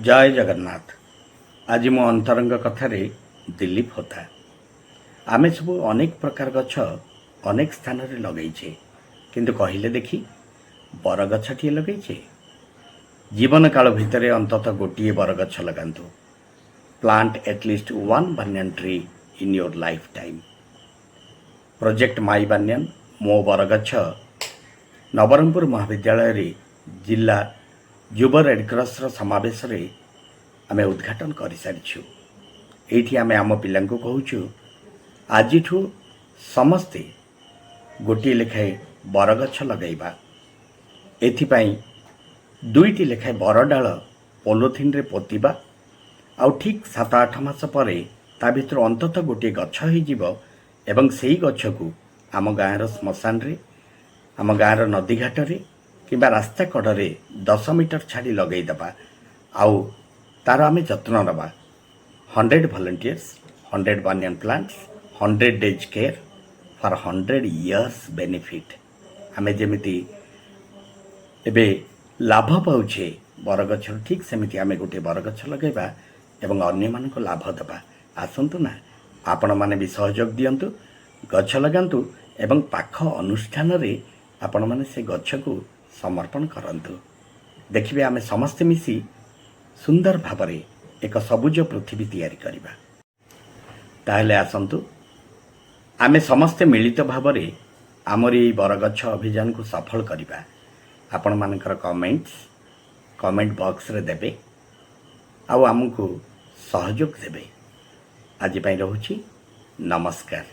जय जगन्नाथ। आज मो अंतरंग कथारे दिलीप होता आमे सब अनेक प्रकार गछ अनेक स्थान रे लगेइछे किंतु कहिले देखी बरगछटिए लगेइछे। जीवन काल भितरे अंततः गोटिए बरगछ लगांतु। Plant at least one banyan tree in your lifetime. Project my banyan मो बरगछ नवरंगपुर महाविद्यालय रे जिला युव रेडक्रॉस समावेश रे आमे उद्घाटन कर सारिछु। एठी आमे आम पिलांको कहूछु आजिठु समस्ते गोटे लेखाए बरगछ लगाइबा। एथिपाई दुईटी लेखाए बरडाल पॉलिथिन रे पोतिबा। आउ ठीक 7-8 मास परे ता भितर अंततः गोटे गछ हो जीवो एवं सेही गछ को आम गाँर श्मशान रे आम गाँर नदी घाट रे किंबा रास्ता कड़े 10 मीटर छाड़ी लगई दबा। आउ तार आमे जत्न नबा। 100 volunteers, 100 banyan plants, 100 days care for 100 years benefit। आमे जेमिति एबे लाभ पाउछे बरगछ ठीक सेमिति आमे गोटे बरगछ लगेबा एवं अन्य मान को लाभ दबा। आसंतु ना आपण माने भी सहयोग दियंतु, गछ लगांतु एवं पाख अनुष्ठान रे आपण माने से गछ को समर्पण करंतु। देखिबे आमे समस्त मिसी सुंदर भावरे एक सबुज पृथ्वी तैयारी करिबा। ताहले आसंतु आमे समस्त मिलित भावरे आमरी बरगछ अभियान को सफल करिबा। आपण मानकर कमेंट बॉक्स रे देबे आउ हमकु सहयोग देबे। आज पई रहूची नमस्कार।